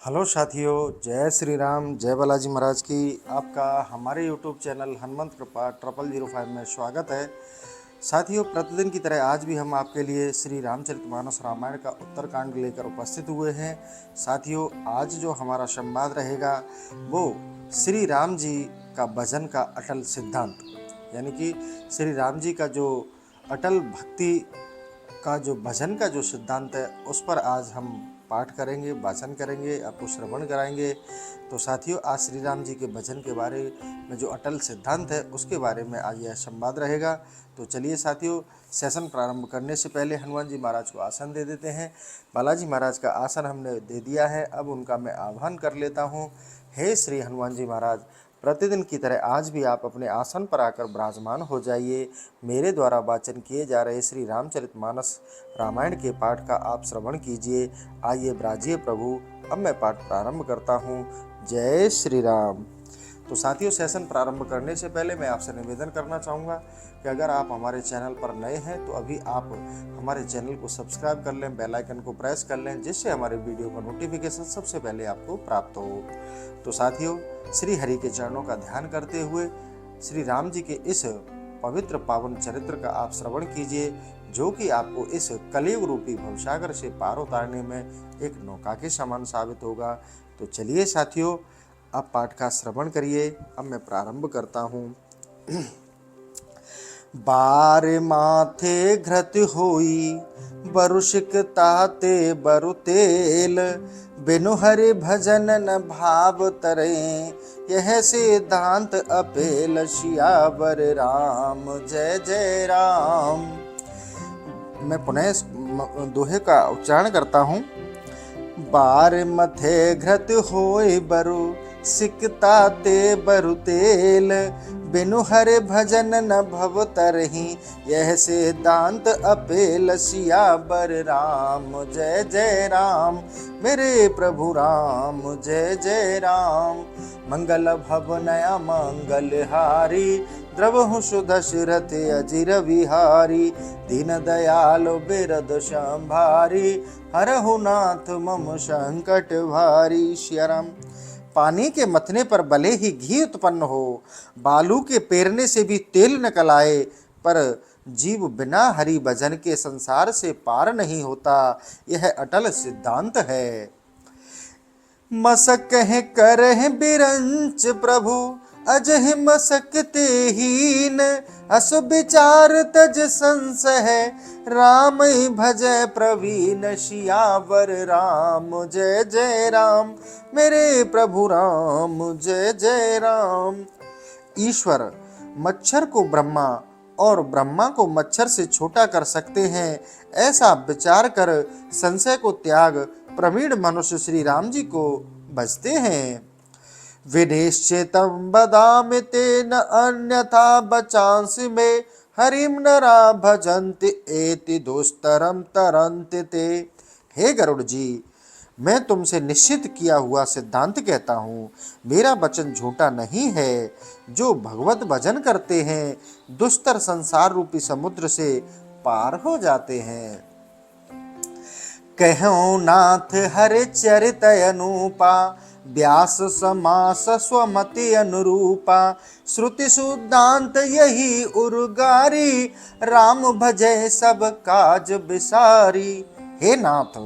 Hello साथियों, जय श्री राम, जय बालाजी महाराज की। आपका हमारे यूट्यूब चैनल हनुमंत कृपा 0005 में स्वागत है। साथियों, प्रतिदिन की तरह आज भी हम आपके लिए श्री रामचरितमानस रामायण का उत्तरकांड लेकर उपस्थित हुए हैं। साथियों, आज जो हमारा संवाद रहेगा वो श्री राम जी का भजन का अटल सिद्धांत, यानी कि श्री राम जी का जो अटल भक्ति का जो भजन का जो सिद्धांत है उस पर आज हम पाठ करेंगे, वाचन करेंगे, आपको श्रवण कराएंगे। तो साथियों, आज श्री राम जी के भजन के बारे में जो अटल सिद्धांत है उसके बारे में आज यह संवाद रहेगा। तो चलिए साथियों, सेशन प्रारंभ करने से पहले हनुमान जी महाराज को आसन दे देते हैं। बालाजी महाराज का आसन हमने दे दिया है, अब उनका मैं आह्वान कर लेता हूँ। हे श्री हनुमान जी महाराज, प्रतिदिन की तरह आज भी आप अपने आसन पर आकर विराजमान हो जाइए। मेरे द्वारा वाचन किए जा रहे श्री रामचरितमानस रामायण के पाठ का आप श्रवण कीजिए। आइए विराजिए प्रभु। अब मैं पाठ प्रारंभ करता हूँ। जय श्री राम। तो साथियों, सेशन प्रारंभ करने से पहले मैं आपसे निवेदन करना चाहूँगा कि अगर आप हमारे चैनल पर नए हैं तो अभी आप हमारे चैनल को सब्सक्राइब कर लें, बेल आइकन को प्रेस कर लें, जिससे हमारे वीडियो का नोटिफिकेशन सबसे पहले आपको प्राप्त हो। तो साथियों, श्री हरि के चरणों का ध्यान करते हुए श्री राम जी के इस पवित्र पावन चरित्र का आप श्रवण कीजिए, जो कि आपको इस कलयुग रूपी भवसागर से पार उतारने में एक नौका के समान साबित होगा। तो चलिए साथियों, अब पाठ का श्रवण करिए। अब मैं प्रारंभ करता हूँ। बार माथे घृत होई बरुषिक ताते बरु तेल, बिनु हरि भजन न भाव तरे, यह सिद्धांत अपेल, सियावर राम जय जय राम। मैं पुनः दोहे का उच्चारण करता हूँ। बार मथे घृत होय बरु सिकता ते बरु तेल, बिनु हरे भजन न भव तरही, यह सिद्धांत अपेल, सियावर राम जय जय राम। मेरे प्रभु राम जय जय राम। मंगल भवनया मंगलहारी, द्रवहु सुदशरथ अजिर विहारी, दीन दयाल बिरद संभारी, हरहु नाथ मम संकट भारी। श्याराम। पानी के मथने पर भले ही घी उत्पन्न हो, बालू के पेरने से भी तेल निकल आए, पर जीव बिना हरि भजन के संसार से पार नहीं होता। यह अटल सिद्धांत है। मसक करह बिरंच प्रभु, अजहि मसकते हीन, असु विचार तज संशय, राम भजय प्रवीण, सियावर राम जय जय राम। मेरे प्रभु राम जय जय राम। ईश्वर मच्छर को ब्रह्मा और ब्रह्मा को मच्छर से छोटा कर सकते हैं, ऐसा विचार कर संशय को त्याग प्रवीण मनुष्य श्री राम जी को भजते हैं। विनिश्चितम बदामि तेन अन्यथा बचांस में, हरिम नरा भजन्ति एति दुस्तरम तरन्ति ते। हे गरुड़ जी, मैं तुमसे निश्चित किया हुआ सिद्धांत कहता हूँ, मेरा वचन झूठा नहीं है। जो भगवत भजन करते हैं दुस्तर संसार रूपी समुद्र से पार हो जाते हैं। कहो नाथ हरे चरित अनुपा, व्यास समास स्वमति अनुरूपा, श्रुति शुद्धांत यही उर्गारी, राम भजय सब काज विसारी। हे नाथ,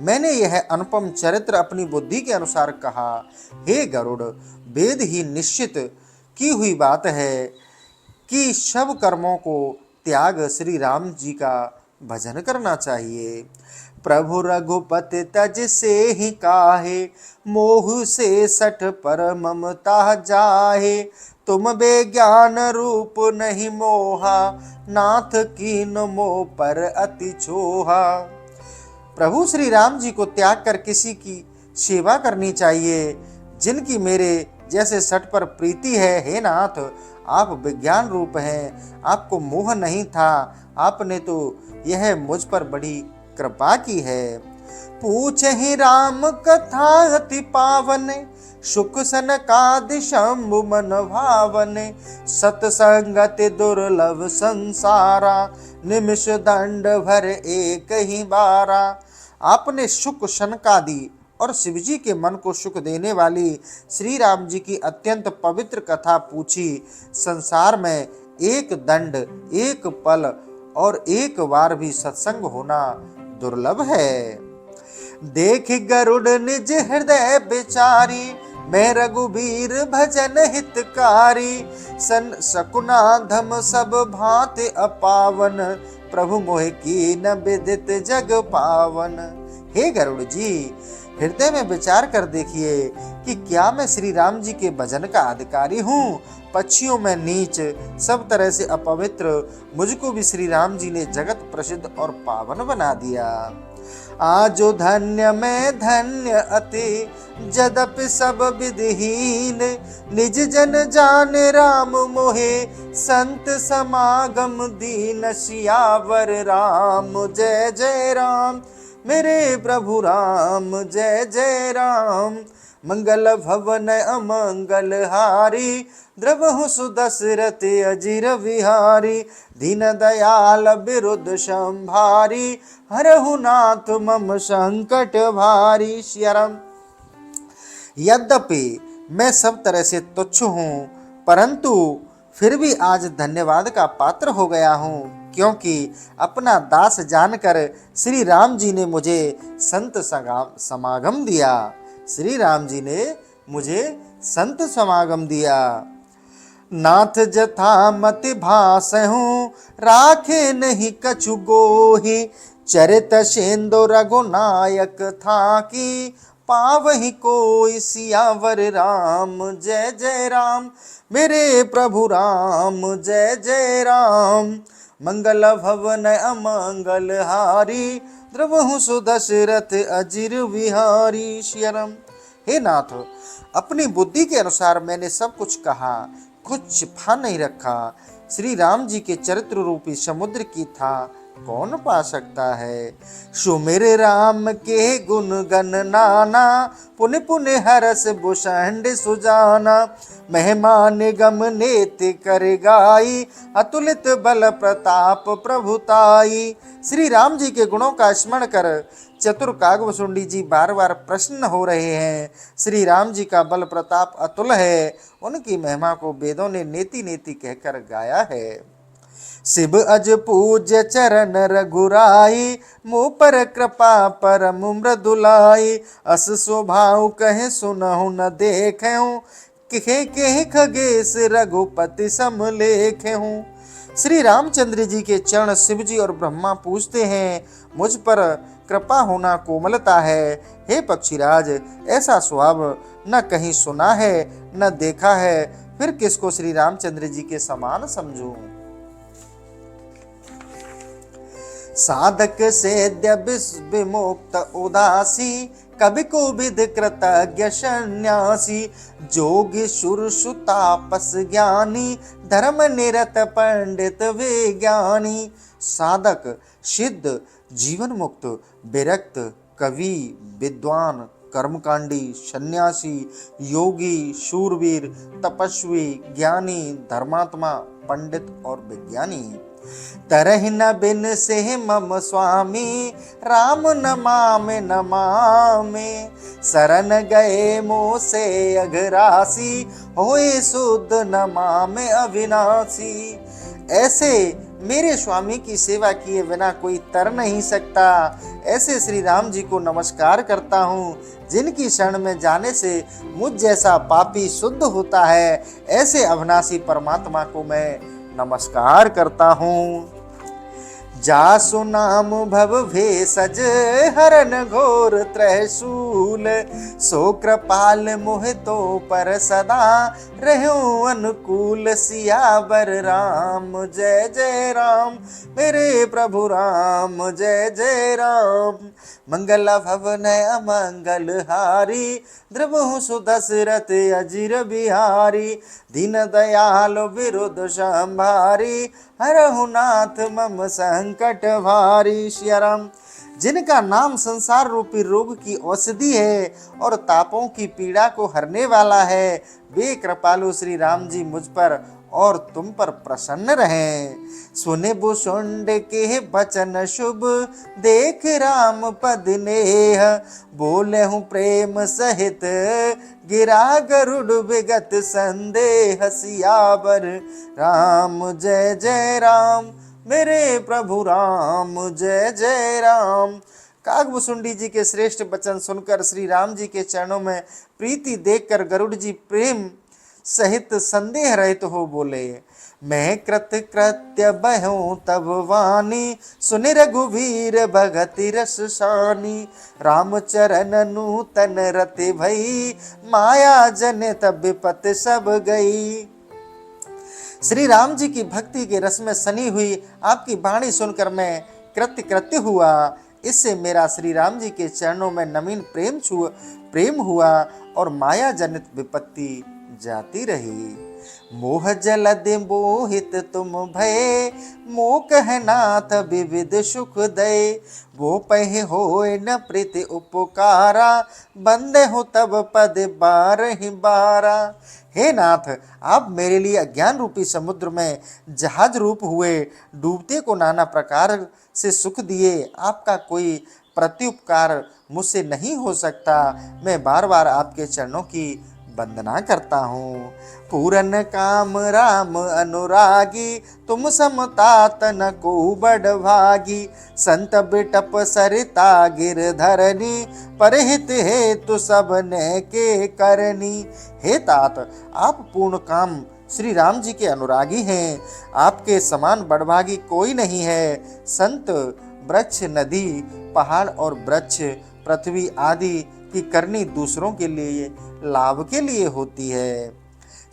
मैंने यह अनुपम चरित्र अपनी बुद्धि के अनुसार कहा। हे गरुड़, वेद ही निश्चित की हुई बात है कि सब कर्मों को त्याग श्री राम जी का भजन करना चाहिए। प्रभु रघुपति तज से ही काहे, मोह से सठ पर ममता जाहे, तुम बेज्ञान रूप नहीं मोहा, नाथ कीन मोह पर अति छोहा। प्रभु श्री राम जी को त्याग कर किसी की सेवा करनी चाहिए, जिनकी मेरे जैसे सठ पर प्रीति है। हे नाथ, आप विज्ञान रूप हैं, आपको मोह नहीं था, आपने तो यह मुझ पर बड़ी कृपा की है। पूछ ही राम कथा अति पावन, सुख सनकादि शंभु मन भावन, सतसंगति दुर्लभ संसारा, निमिष दंड भर एक ही बारा। आपने सुख सनकादि और शिवजी के मन को सुख देने वाली श्री राम जी की अत्यंत पवित्र कथा पूछी। संसार में एक दंड, एक पल और एक बार भी सत्संग होना दुर्लभ है। देख गरुड़ निज हृदय बिचारी, मैं रघुबीर भजन हितकारी। सन सकुना धम सब भांति अपावन, प्रभु मोहि कीन विदित जग पावन। हे गरुड़ जी, हृदय में विचार कर देखिए कि क्या मैं श्री राम जी के भजन का अधिकारी हूँ। पक्षियों में नीच, सब तरह से अपवित्र मुझको भी श्री राम जी ने जगत प्रसिद्ध और पावन बना दिया। आजो धन्य में धन्य अति, जदपि सब विधिहीन। निज जन जान राम मोहे, संत समागम दीन। सियावर राम जय जय राम, मेरे प्रभु राम जय जय राम। मंगल भवन अमंगल हारी, द्रवहु सुदशरथ अजिर विहारी। दीन दयाल बिरुद संभारी, हरहु नाथ मम संकट भारी। सियाराम। यद्यपि मैं सब तरह से तुच्छ हूँ, परंतु फिर भी आज धन्यवाद का पात्र हो गया हूँ, क्योंकि अपना दास जानकर श्री राम जी ने मुझे संत समागम दिया। श्री राम जी ने मुझे संत समागम दिया। नाथ जथा मति भासहु, राखे नहीं कछु गोहि। चरित सेंदो रघुनायक था की, पावहि कोई। सियावर राम जय जय राम, मेरे प्रभु राम जय जय राम। मंगल भवन अमंगल हारी, द्रवहु सुदशरथ अजिर विहारी। सियाराम। हे नाथ, अपनी बुद्धि के अनुसार मैंने सब कुछ कहा, कुछ छिपा नहीं रखा। श्री राम जी के चरित्र रूपी समुद्र की था कौन पा सकता है। सुमिर राम के गुण गण नाना, पुन पुन हरस भूषण सुजाना। महिमा निगम नेति कर गाई, अतुलित बल प्रताप प्रभुताई। श्री राम जी के गुणों का स्मरण कर चतुर कागभूषुंडी जी बार बार प्रसन्न हो रहे हैं। श्री राम जी का बल प्रताप अतुल है, उनकी महिमा को वेदों ने नेति नेति कहकर गाया है। शिव अज पूज्य चरण रघुराई, मुँह पर कृपा परम मृदुलाई। अस स्वभाव कहे सुनहु न देखहु, के खगेश रघुपति समलेखहु। श्री रामचंद्र जी के चरण शिव जी और ब्रह्मा पूजते हैं। मुझ पर कृपा होना कोमलता है। हे पक्षीराज, ऐसा स्वभाव न कहीं सुना है न देखा है, फिर किसको श्री रामचंद्र जी के समान समझूं। साधक सेद्य विमुक्त उदासी, कवि को विद कृतज्ञ सन्यासी। जोगी सुरसु तापस ज्ञानी, धर्म निरत पंडित विज्ञानी। साधक, सिद्ध, जीवन मुक्त, विरक्त, कवि, विद्वान, कर्मकांडी, सन्यासी, योगी, शूरवीर, तपस्वी, ज्ञानी, धर्मात्मा, पंडित और विज्ञानी। तरहि न बिन से मम स्वामी, राम नमामि नमामि। शरण गए मोह से अघरासी, होए शुद्ध नमामि अविनाशी। ऐसे मेरे स्वामी की सेवा किए बिना कोई तर नहीं सकता। ऐसे श्री राम जी को नमस्कार करता हूँ, जिनकी शरण में जाने से मुझ जैसा पापी शुद्ध होता है। ऐसे अविनाशी परमात्मा को मैं नमस्कार करता हूँ। जासु नाम भव भेषज, हरन घोर त्रैशूल। सो कृपाल मोह तो पर सदा, रहूं अनुकूल। सियावर राम जय जय राम, मेरे प्रभु राम जय जय राम। मंगल भवन अमंगल हारी, द्रवहु सुदशरथ अजिर बिहारी। दीन दयाल विरुद्ध संभारी, हरहु नाथ मम संकट भारी। सियाराम। जिनका नाम संसार रूपी रोग की औषधि है और तापों की पीड़ा को हरने वाला है, वे कृपालु श्री राम जी मुझ पर और तुम पर प्रसन्न रहें। सुने भुसुंड के बचन शुभ, देख राम पद नेह, बोले हूँ प्रेम सहित, गिरा गरुड़ विगत संदेह। सियावर राम जय जय राम, मेरे प्रभु राम जय जय राम। कागभुसुंडी जी के श्रेष्ठ वचन सुनकर श्री राम जी के चरणों में प्रीति देखकर गरुड़ जी प्रेम सहित संदेह रहित हो बोले, मैं कृत कृत्य बहूं तब वाणी, सुन रघुवीर भगति रस सानी। राम चरण नूतन रति भई, माया जन तब विपत सब गई। श्री राम जी की भक्ति के रस में सनी हुई आपकी वाणी सुनकर मैं कृत्य कृत्य हुआ। इससे मेरा श्री राम जी के चरणों में नवीन प्रेम हुआ और माया जनित विपत्ति जाती रही। मोह जलद मोहित तुम भय, मोह कहनाथ विविध सुख दय। वो पह होय न प्रीति उपकारा, बंदे हो तब पद बारहि बारा। हे नाथ, आप मेरे लिए अज्ञान रूपी समुद्र में जहाज रूप हुए, डूबते को नाना प्रकार से सुख दिए। आपका कोई प्रत्युपकार मुझसे नहीं हो सकता। मैं बार बार आपके चरणों की वंदना करता हूँ। पूरन काम राम अनुरागी, तुम समता तन को बड़ भागी। संत बिटप सरिता गिरधरनी, परहित हेतु सबने के करनी। हे तात, आप पूर्ण काम श्री राम जी के अनुरागी हैं। आपके समान बड़भागी कोई नहीं है। संत, वृक्ष, नदी, पहाड़ और वृक्ष, पृथ्वी आदि की करनी दूसरों के लिए लाभ के लिए होती है।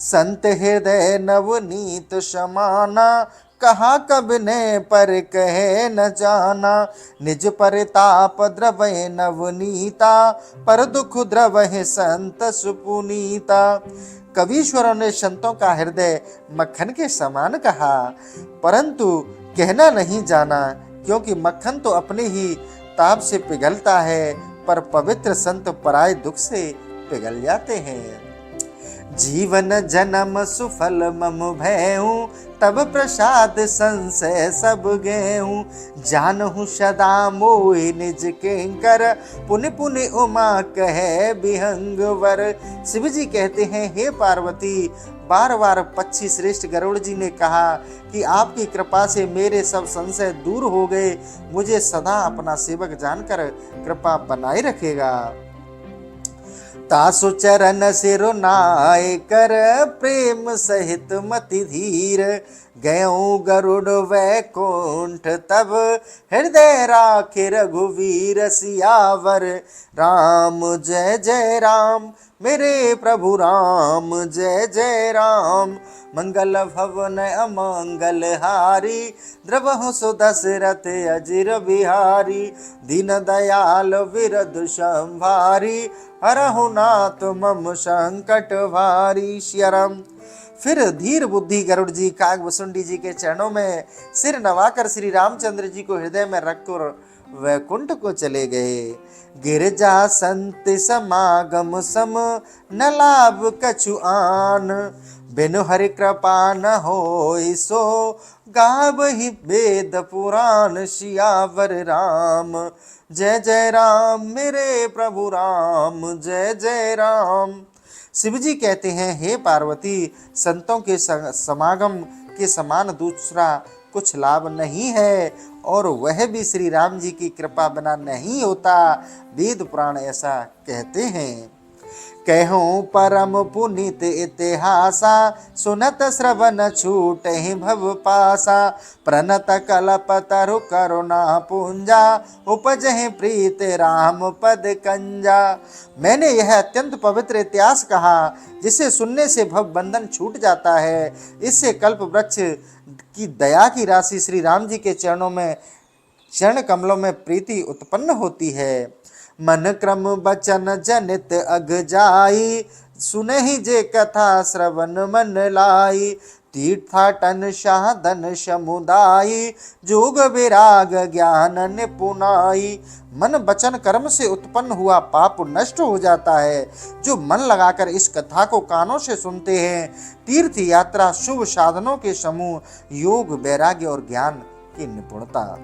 संत हृदय नवनीत समाना, कहा कब ने पर कहे न जाना। निज परिताप द्रवय नवनीता, पर दुख द्रवय संत सुपुनीता। कवीश्वरों ने संतों का हृदय मक्खन के समान कहा, परंतु कहना नहीं जाना, क्योंकि मक्खन तो अपने ही ताप से पिघलता है, पर पवित्र संत पराये दुख से पिघल जाते हैं। जीवन जन्म सुफल मम भयऊं, तब प्रसाद संशय सब गेहूं। जानहु सदा मोहि निज किंकर, पुनि पुनि उमा कहे विहंगवर। शिव जी कहते हैं, हे पार्वती, बार बार पक्षी श्रेष्ठ गरुड़ जी ने कहा कि आपकी कृपा से मेरे सब संशय दूर हो गए। मुझे सदा अपना सेवक जानकर कृपा बनाए रखेगा। तासु चरण सिर नाय कर, प्रेम सहित मति धीर। गयों गरुड़ वैकुंठ, तब हृदय राखे रघुवीर। सियावर राम जय जय राम, मेरे प्रभु राम जय जय राम। मंगल भवन अमंगल हारी, द्रवहु सुदशरथ अजिर बिहारी। दीन दयाल विरद संभारी, हरहु नाथ मम संकट भारी। श्यरम। फिर धीर बुद्धि गरुड़ जी कागभुसुंडी जी के चरणों में सिर नवाकर श्री रामचंद्र जी को हृदय में रखकर वैकुंठ को चले गए। गिरजा संत समागम सम, न लाभ कछु आन। बिनु हरि कृपा न होय सो, गावहि वेद पुराण। सियावर राम जय जय राम, मेरे प्रभु राम जय जय राम। शिव जी कहते हैं, हे पार्वती, संतों के समागम के समान दूसरा कुछ लाभ नहीं है, और वह भी श्री राम जी की कृपा बिना नहीं होता। वेद पुराण ऐसा कहते हैं। कहूँ परम पुनीत इतिहासा, सुनत श्रवण छूटहि भव पासा। प्रणत कलप तरु करुणा पुंजा, उपजहि प्रीत राम पद कंजा। मैंने यह अत्यंत पवित्र इतिहास कहा, जिसे सुनने से भव बंधन छूट जाता है। इससे कल्प वृक्ष की दया की राशि श्री राम जी के चरण कमलों में प्रीति उत्पन्न होती है। मन क्रम बचन जनित अग जाई, सुनहि जे कथा श्रवण मन लाई। तीर्थाटन साधन समुदायी, जोग विराग ज्ञान निपुनाई। मन वचन कर्म से उत्पन्न हुआ पाप नष्ट हो जाता है जो मन लगाकर इस कथा को कानों से सुनते हैं। तीर्थ यात्रा, शुभ साधनों के समूह, योग वैराग्य और ज्ञान की निपुणता।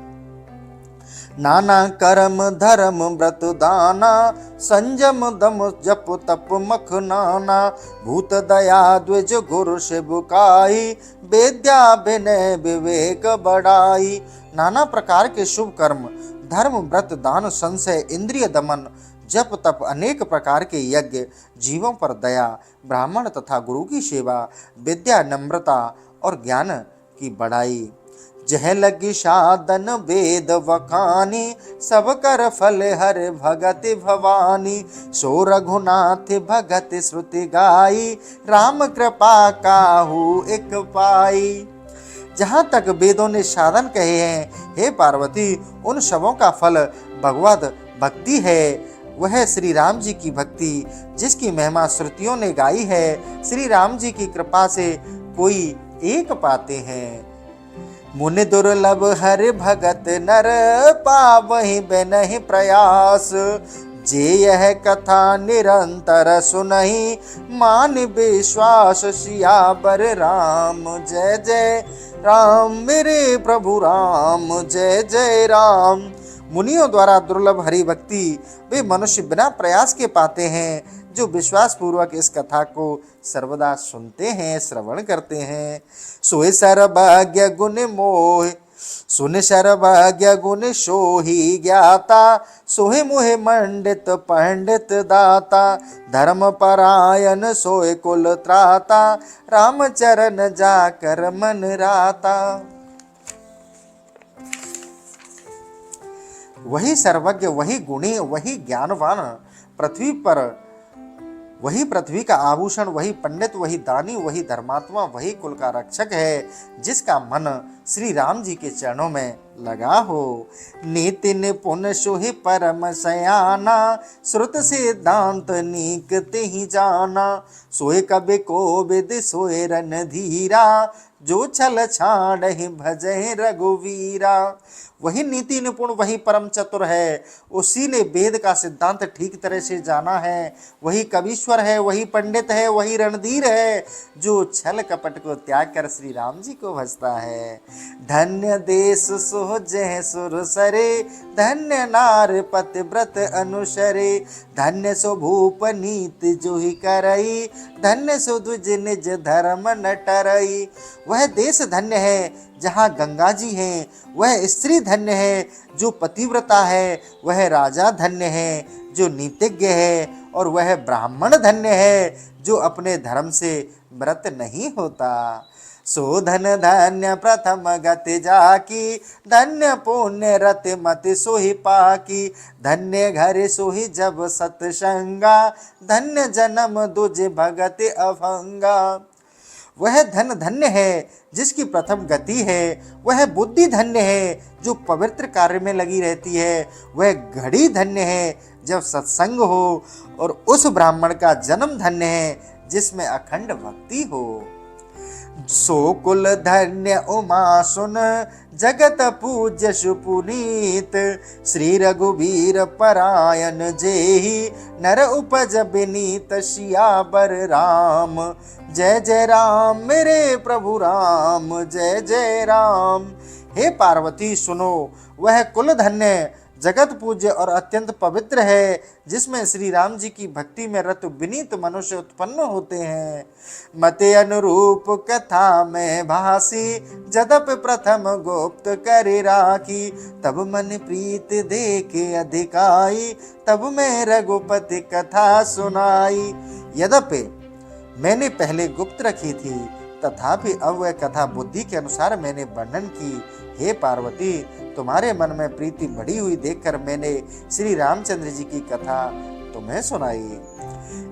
नाना कर्म धर्म व्रत दाना, संयम दम जप तप मख नाना। भूत दया द्विज गुरु शिवकाई, विद्या विनय विवेक बढ़ाई। नाना प्रकार के शुभ कर्म, धर्म व्रत दान संशय इंद्रिय दमन, जप तप, अनेक प्रकार के यज्ञ, जीवों पर दया, ब्राह्मण तथा गुरु की सेवा, विद्या नम्रता और ज्ञान की बढ़ाई। जह लगी साधन वेद वखानी, सब कर फल हर भगत भवानी। सो रघुनाथ भगत श्रुति गाई, राम कृपा काहू एक पाई। जहाँ तक वेदों ने साधन कहे हैं, हे पार्वती, उन सबों का फल भगवत भक्ति है। वह श्री राम जी की भक्ति जिसकी महिमा श्रुतियों ने गाई है। श्री राम जी की कृपा से कोई एक पाते हैं। मुनि दुर्लभ हरि भगत नर, पावहि बिनहि प्रयास। जे यह कथा निरंतर सुनहि, मान विश्वास सियावर राम। जय जय राम मेरे प्रभु राम, जय जय राम। मुनियों द्वारा दुर्लभ हरि भक्ति वे मनुष्य बिना प्रयास के पाते हैं जो विश्वास पूर्वक इस कथा को सर्वदा सुनते हैं, श्रवण करते हैं। सोए सर्वज्ञ गुण मोह, सुन सर्वज्ञ गुण सोहि ज्ञाता। सोहे मोहे मंडित पंडित दाता, धर्म परायण सोए कुल त्राता। राम चरण जाकर मन राता। वही सर्वज्ञ, वही गुणी, वही ज्ञानवान, पृथ्वी पर वही पृथ्वी का आभूषण, वही पंडित, वही दानी, वही धर्मात्मा, वही कुल का रक्षक है जिसका मन श्री राम जी के चरणों में लगा हो। नीति निपुण सोहि परम सयाना, श्रुत सिद्धांत नीक तेहि जाना। सोए कबि कोविद सोए रणधीरा, जो छल छाड़हि भजहि रघुवीरा। वही नीति निपुण, वही परम चतुर है, उसी ने वेद का सिद्धांत ठीक तरह से जाना है। वही कवीश्वर है, वही पंडित है, वही रणधीर है जो छल कपट को त्याग कर श्री राम जी को भजता है। धन्य देश सोह जह सुर सरे, धन्य नार पति व्रत अनुसरे। धन्य सो भूप नीति जो ही करई, धन्य सो द्विज निज धर्म न टरई। वह देश धन्य है जहाँ गंगा जी हैं, वह स्त्री धन्य है जो पतिव्रता है, वह राजा धन्य है जो नीतिज्ञ है, और वह ब्राह्मण धन्य है जो अपने धर्म से व्रत नहीं होता। सो धन धन्य प्रथम गति जाकी, धन्य पुण्य रति मति सोहि पाकी। धन्य घर सोहि जब सत्संगा, धन्य जन्म दुज भगति अभंगा। वह धन धन्य है जिसकी प्रथम गति है, वह बुद्धि धन्य है जो पवित्र कार्य में लगी रहती है, वह घड़ी धन्य है जब सत्संग हो, और उस ब्राह्मण का जन्म धन्य है जिसमें अखंड भक्ति हो। सो कुल धन्य उमा सुन, जगत पूज्य सुपुनीत। श्री रघुवीर परायण जेहि, नर उपज विनीत सियावर राम। जय जय राम मेरे प्रभु राम, जय जय राम। हे पार्वती सुनो, वह कुल धन्य, जगत पूज्य और अत्यंत पवित्र है जिसमें श्री राम जी की भक्ति में रत विनीत मनुष्य उत्पन्न होते हैं। मते अनुरूप कथा में भासी, जदप प्रथम गुप्त करे राखी। तब मन प्रीत देखे अधिकाई, तब मैं रघुपति कथा सुनाई। यद्यपि मैंने पहले गुप्त रखी थी, तथापि अब वह कथा बुद्धि के अनुसार मैंने वर्णन की। हे पार्वती, तुम्हारे मन में प्रीति बढ़ी हुई देखकर मैंने श्री रामचंद्र जी की कथा तुम्हें सुनाई।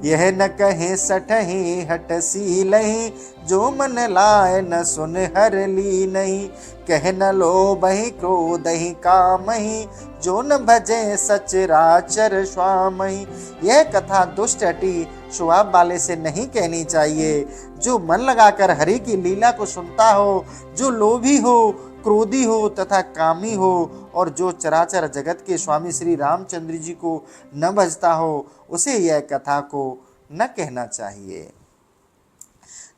यह न कहे सठही हट सीलही, जो मन लाए न सुन हर ली नहीं। कह न लोभहि क्रोधहि कामहि, जो न भजे सचराचर स्वामहि। यह कथा दुष्ट हटी स्वभाव वाले से नहीं कहनी चाहिए। जो मन लगाकर हरि की लीला को सुनता हो, जो लोभी हो, क्रोधी हो तथा कामी हो, और जो चराचर जगत के स्वामी श्री रामचंद्र जी को न भजता हो, उसे यह कथा को न कहना चाहिए।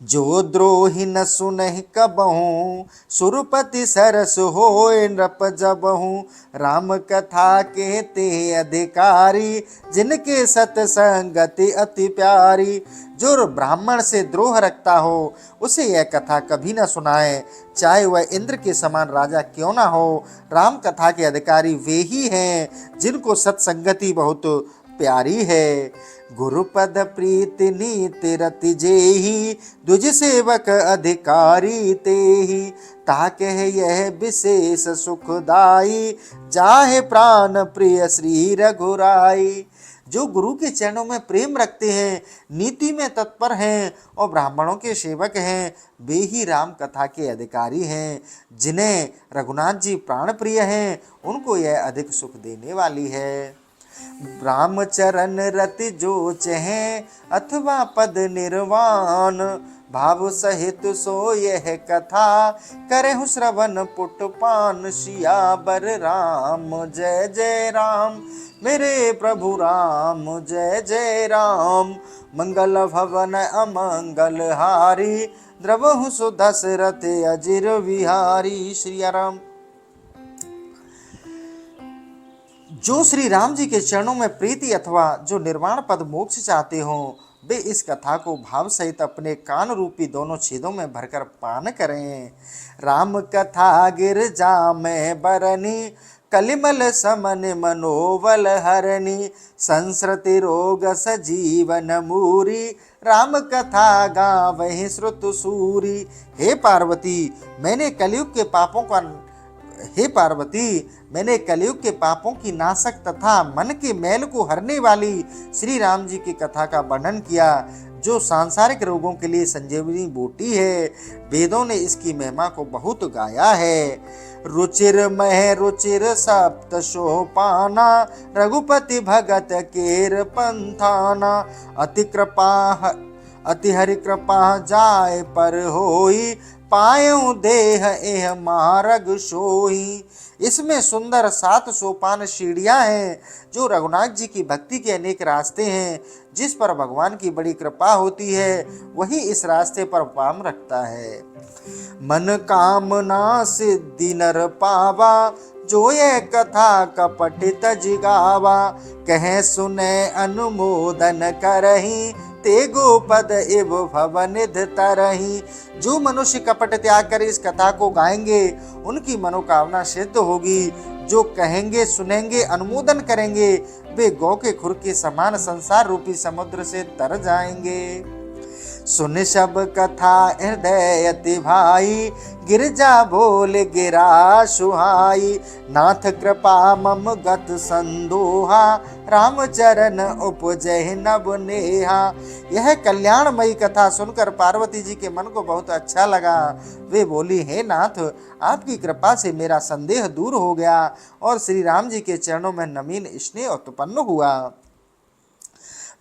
जो द्रोही न सुनहि कबहूँ, सुरपति सरस होए नृप जबहूँ। राम कथा के ते अधिकारी, जिनके सतसंगति अति प्यारी। जो ब्राह्मण से द्रोह रखता हो, उसे यह कथा कभी न सुनाए, चाहे वह इंद्र के समान राजा क्यों ना हो। राम कथा के अधिकारी वे ही हैं जिनको सत्संगति बहुत प्यारी है। गुरुपद प्रीति नीति रति जेहि, दुज सेवक अधिकारी तेहि। ताके यह विशेष सुखदाई, जाहे प्राण प्रिय श्री रघुराई। जो गुरु के चरणों में प्रेम रखते हैं, नीति में तत्पर हैं और ब्राह्मणों के सेवक हैं, वे ही राम कथा के अधिकारी हैं। जिन्हें रघुनाथ जी प्राण प्रिय हैं, उनको यह अधिक सुख देने वाली है। रामचरण रति जो चहे, अथवा पद निर्वाण। भाव सहित सो यह कथा, करहु श्रवण पुटपान। सियावर राम जय जय राम, मेरे प्रभु राम जय जय राम। मंगल भवन अमंगल हारी, द्रवहु सुदशरथ अजिर विहारी। श्री राम। जो श्री राम जी के चरणों में प्रीति अथवा जो निर्वाण पद मोक्ष चाहते हो, वे इस कथा को भाव सहित अपने कान रूपी दोनों छेदों में भरकर पान करें। राम कथा गिरजा में बरनी, कलिमल समन मनोबल हरणी। संस्कृति रोग सजीवन मूरी, राम कथा गावहि श्रुत सूरी। हे पार्वती, मैंने कलयुग के पापों की नाशक तथा मन के मैल को हरने वाली श्री राम जी की कथा का वर्णन किया, जो सांसारिक रोगों के लिए संजीवनी बूटी है। वेदों ने इसकी महिमा को बहुत गाया है। रुचिर मह रुचिर सप्त सोपाना, रघुपति भगत केर पंथाना। अति हरि कृपा जाय पर होई, पायऊ देह एह मार्ग सोई। इसमें सुंदर 7 सोपान सीढ़ियां हैं, जो रघुनाथ जी की भक्ति के अनेक रास्ते हैं। जिस पर भगवान की बड़ी कृपा होती है, वही इस रास्ते पर पाम रखता है। मन कामना सिद्धि नर पावा, जो ये कथा कपटित जिगावा। कहे सुने अनुमोदन करही, ते गोपद इव भवनिध तरही। जो मनुष्य कपट त्याग कर इस कथा को गाएंगे, उनकी मनोकामना सिद्ध होगी। जो कहेंगे, सुनेंगे, अनुमोदन करेंगे, वे गौ के खुर के समान संसार रूपी समुद्र से तर जाएंगे। सुन सब कथा हृदय अति भाई, गिरजा बोल गिरा सुहाई। नाथ कृपा मम गत संदोहा, रामचरण उपजहि नभ नेहा। यह कल्याणमयी कथा सुनकर पार्वती जी के मन को बहुत अच्छा लगा। वे बोली, हे नाथ, आपकी कृपा से मेरा संदेह दूर हो गया और श्री राम जी के चरणों में नवीन स्नेह उत्पन्न हुआ।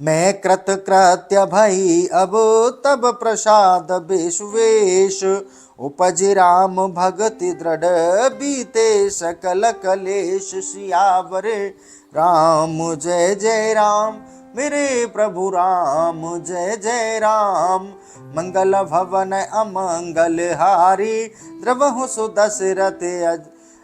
मैं कृत कृत्य भई अब तब प्रसाद बेशवेश। उपज राम भगति दृढ़ बीते सकल कलेश। सियावर राम जय जय राम, मेरे प्रभु राम जय जय राम। मंगल भवन अमंगल हारी, द्रवहु सुदशरथ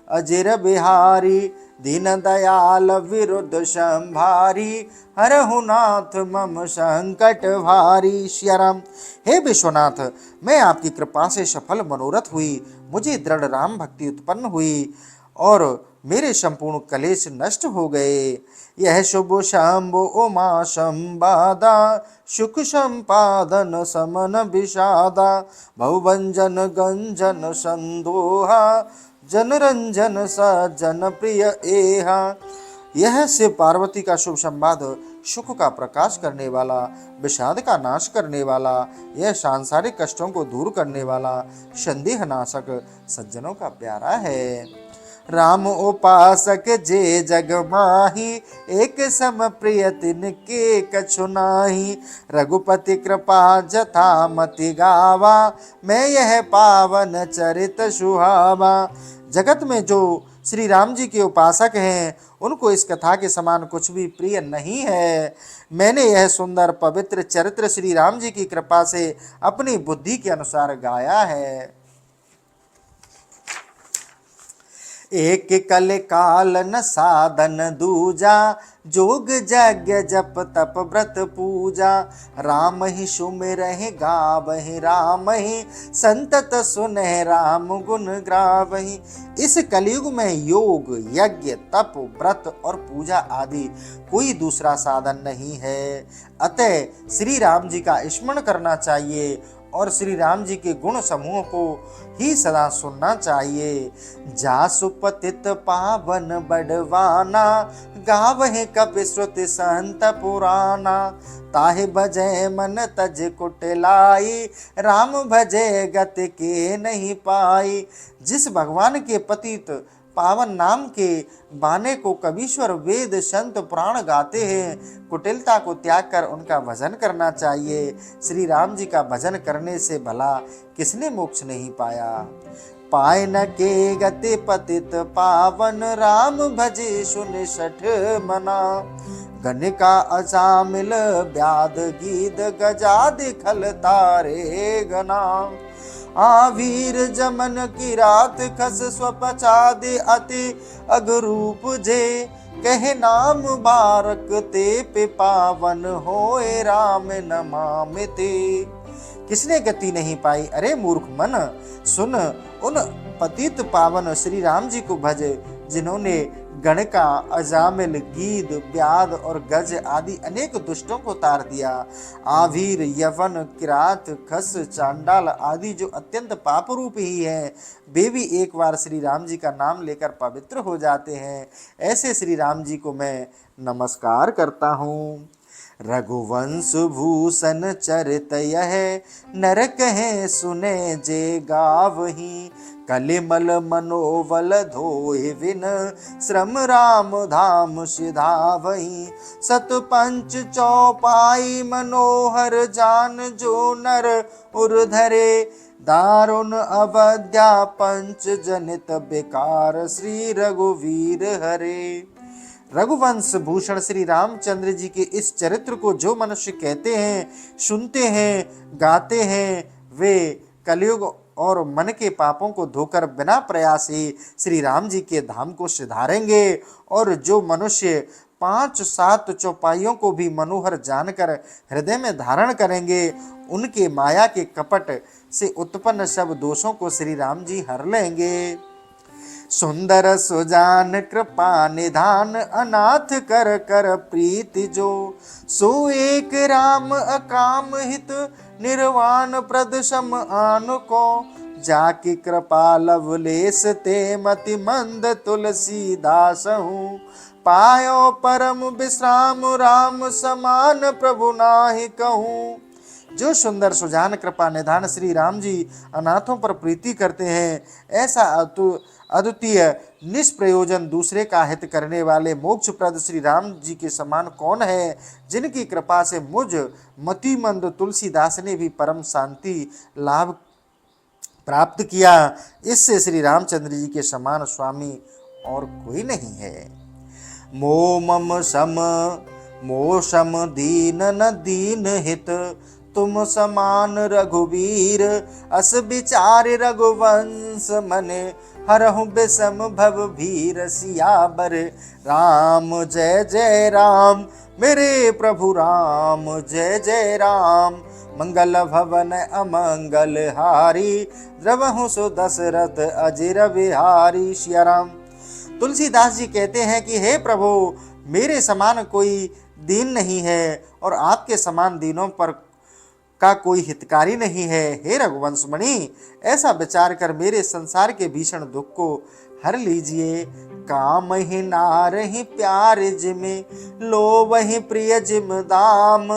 अजिर बिहारी। दीन दयाल विरुद्ध संभारी, हरहु नाथ मम संकट भारी। श्याराम। हे विश्वनाथ, मैं आपकी कृपा से सफल मनोरथ हुई। मुझे दृढ़ राम भक्ति उत्पन्न हुई और मेरे संपूर्ण कलेश नष्ट हो गए। यह शुभ शंभु उमा संवादा, सुख संपादन समन विषादा। भवभंजन गंजन संदोहा, जनरंजन सज्जन प्रिय एहा। यह शिव पार्वती का शुभ संवाद सुख का प्रकाश करने वाला, विषाद का नाश करने वाला, यह सांसारिक कष्टों को दूर करने वाला, संदेह नाशक, सज्जनों का प्यारा है। राम उपासक जे जग माही, एक सम प्रिय तिनके कछु नाही। रघुपति कृपा जथा मति गावा, मैं यह पावन चरित सुहावा। जगत में जो श्री राम जी के उपासक हैं, उनको इस कथा के समान कुछ भी प्रिय नहीं है। मैंने यह सुंदर पवित्र चरित्र श्री राम जी की कृपा से अपनी बुद्धि के अनुसार गाया है। एक कल काल न साधन दूजा, जोग यज्ञ जप तप व्रत पूजा। राम ही सुमिरहि गावहि राम ही, संतत सुनहि राम गुण ग्रावहि। इस कलयुग में योग, यज्ञ, तप, व्रत और पूजा आदि कोई दूसरा साधन नहीं है। अतः श्री राम जी का स्मरण करना चाहिए और श्री राम जी के गुण समूह को ही सदा सुनना चाहिए। जासु पतित पावन बड़वाना, गावहि कपि श्रुति संत पुराना। ताहि भजै मन तज कुटिलाई, राम भजै गति के नहीं पाई। जिस भगवान के पतित पावन नाम के बाने को कबीश्वर, वेद, संत, पुराण गाते हैं, कुटिलता को त्याग कर उनका भजन करना चाहिए। श्री राम जी का भजन करने से भला किसने मोक्ष नहीं पाया। पाए न के गति पतित पावन, राम भजे सुन सठ मना। गणिका अजामिल व्याध गीत, गजादि खल तारे गना। आवीर जमन की रात खस स्वपचादि अति अगरूप जे। कहे नाम बारक ते पे पावन होए राम नमामिते। किसने गति नहीं पाई? अरे मूर्ख मन, सुन, उन पतित पावन श्री राम जी को भज, जिन्होंने गणका, अजामिल, गीद, व्याध और गज आदि अनेक दुष्टों को तार दिया। आवीर, यवन, किरात, खस, चांडाल आदि जो अत्यंत पाप रूप ही हैं, वे भी एक बार श्री राम जी का नाम लेकर पवित्र हो जाते हैं। ऐसे श्री राम जी को मैं नमस्कार करता हूँ। रघुवंश भूषण चरित यह, नर कहे सुने जे गावही। कलिमल मनोबल धोए बिन, श्रम राम धाम सिधावही। सत पंच चौपाई मनोहर जान, जो नर उर धरे। दारुण अवध्या पंच जनित बेकार, श्री रघुवीर हरे। रघुवंश भूषण श्री रामचंद्र जी के इस चरित्र को जो मनुष्य कहते हैं, सुनते हैं, गाते हैं, वे कलयुग और मन के पापों को धोकर बिना प्रयास ही श्री राम जी के धाम को सिधारेंगे। और जो मनुष्य 5-7 चौपाइयों को भी मनोहर जानकर हृदय में धारण करेंगे, उनके माया के कपट से उत्पन्न सब दोषों को श्री राम जी हर लेंगे। सुंदर सुजान कृपा निधान, अनाथ कर कर प्रीति जो। सो एक राम अकाम हित, निर्वाण प्रद सम आन को। जाकी कृपा लवलेस ते, मति मंद तुलसीदास हूँ। पायो परम विश्राम, राम समान प्रभु नाहि कहूँ। जो सुंदर सुजान कृपा निधान श्री राम जी अनाथों पर प्रीति करते हैं, ऐसा अद्वितीय निष्प्रयोजन दूसरे का हित करने वाले मोक्षप्रद श्री राम जी के समान कौन है, जिनकी कृपा से मुझ मतिमंद तुलसीदास ने भी परम शांति लाभ प्राप्त किया। इससे श्री रामचंद्र जी के समान स्वामी और कोई नहीं है। मोह सम दीन न दीन हित, तुम समान रघुवीर। अस विचार रघुवंश मने, हरहु बिषम भव भीर। सियावर राम जय जय राम, मेरे प्रभु राम जय जय राम। मंगल भवन अमंगल हारी, द्रवहु सो दशरथ अजिर बिहारी। सिया राम। तुलसीदास जी कहते हैं कि हे प्रभु, मेरे समान कोई दीन नहीं है और आपके समान दीनों पर का कोई हितकारी नहीं है। हे रघुवंश मणि, ऐसा विचार कर मेरे संसार के भीषण दुख को हर लीजिए। काम ही नार ही प्यार जिमे, लो वही प्रिय जिम दाम।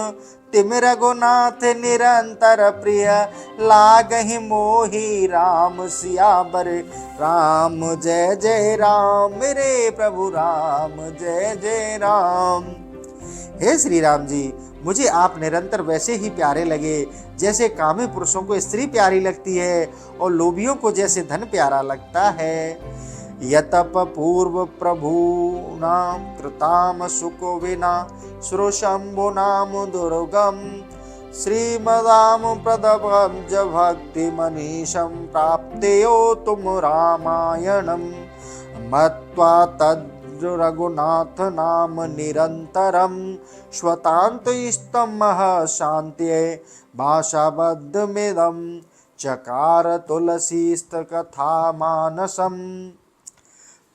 तिम रघुनाथ निरंतर प्रिय, लागहि मोहि राम सियावर राम। जय जय राम मेरे प्रभु राम, जय जय राम। हे श्री राम जी, मुझे आप निरंतर वैसे ही प्यारे लगे जैसे कामी पुरुषों को स्त्री प्यारी लगती है और लोभियों को जैसे धन प्यारा लगता है। यतप पूर्व प्रभु नाम कृताम सुको विना, सुरशंभु नाम दुर्गम। श्रीमदाम प्रदभम ज भक्ति मनीषम, प्राप्तेयो तुम रामायणम। मत्वा तद रघुनाथ नाम निरंतरम, स्वतांत इस्तम शांत्ये भाषाबद्धमिदम। चकार तुलसीस्त कथा मानसम।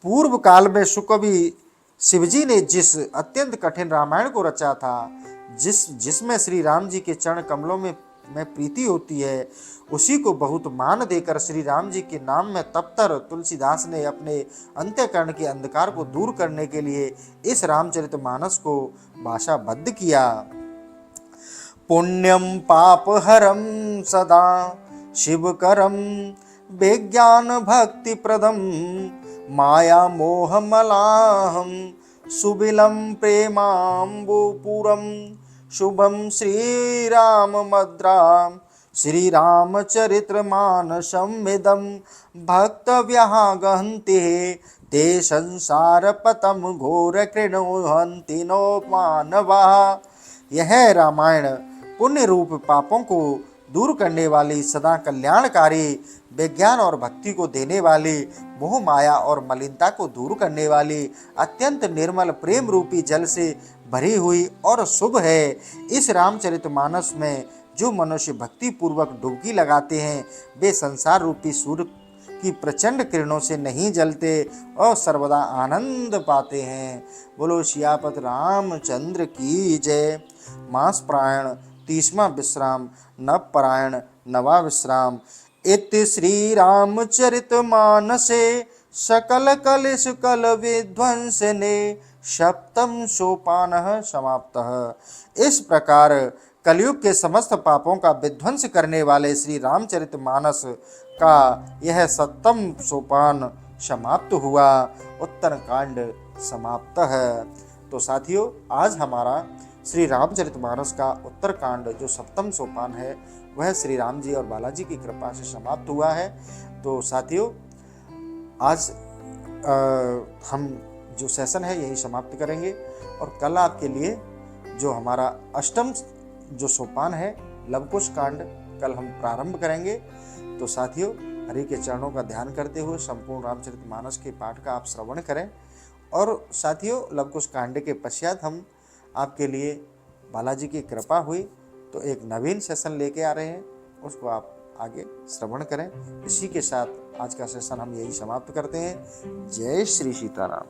पूर्व काल में सुकवि शिवजी ने जिस अत्यंत कठिन रामायण को रचा था, जिसमें श्री राम जी के चरण कमलों में प्रीति होती है, उसी को बहुत मान देकर श्री राम जी के नाम में तप्तर तुलसीदास ने अपने अंत्यकरण के अंधकार को दूर करने के लिए इस रामचरितमानस को भाषाबद्ध किया। पुण्यम पापहरम सदा शिवकरम, विज्ञान भक्ति प्रदम माया मोह मलाहम। सुबिलम प्रेमाम्बुपुरम, शुभम श्रीराम मद्राम। श्री रामचरित्र मानसमिदं, भक्त व्यागहन्ति ते संसार पतम घोर कृणुहन्ति नो मानवा। यह रामायण पुण्य रूप पापों को दूर करने वाली, सदा कल्याणकारी, विज्ञान और भक्ति को देने वाली, मोह माया और मलिनता को दूर करने वाली, अत्यंत निर्मल प्रेम रूपी जल से भरी हुई और शुभ है। इस रामचरितमानस में जो मनुष्य भक्ति पूर्वक डुबकी लगाते हैं, वे संसार रूपी सूर्य की प्रचंड किरणों से नहीं जलते और सर्वदा आनंद पाते हैं। बोलो सियापत रामचंद्र की जय। मास प्रायण 30वां विश्राम, नव परायण 9वां विश्राम। इति श्री रामचरित मानसे, सकल कलिश कल विध्वंसने, सप्तम सोपान समाप्तः। इस प्रकार कलयुग के समस्त पापों का विध्वंस करने वाले श्री रामचरितमानस का यह 7वां सोपान समाप्त हुआ, उत्तर कांड समाप्त है। तो साथियों, आज हमारा श्री रामचरितमानस का उत्तर कांड जो 7वां सोपान है, वह श्री राम जी और बालाजी की कृपा से समाप्त हुआ है। तो साथियों, आज हम जो सेशन है यही समाप्त करेंगे और कल आपके लिए जो हमारा 8वां जो सोपान है, लवकुश कांड, कल हम प्रारंभ करेंगे। तो साथियों, हरि के चरणों का ध्यान करते हुए संपूर्ण रामचरितमानस के पाठ का आप श्रवण करें। और साथियों, लवकुश कांड के पश्चात हम आपके लिए, बालाजी की कृपा हुई तो एक नवीन सेशन लेके आ रहे हैं, उसको आप आगे श्रवण करें। इसी के साथ आज का सेशन हम यही समाप्त करते हैं। जय श्री सीताराम।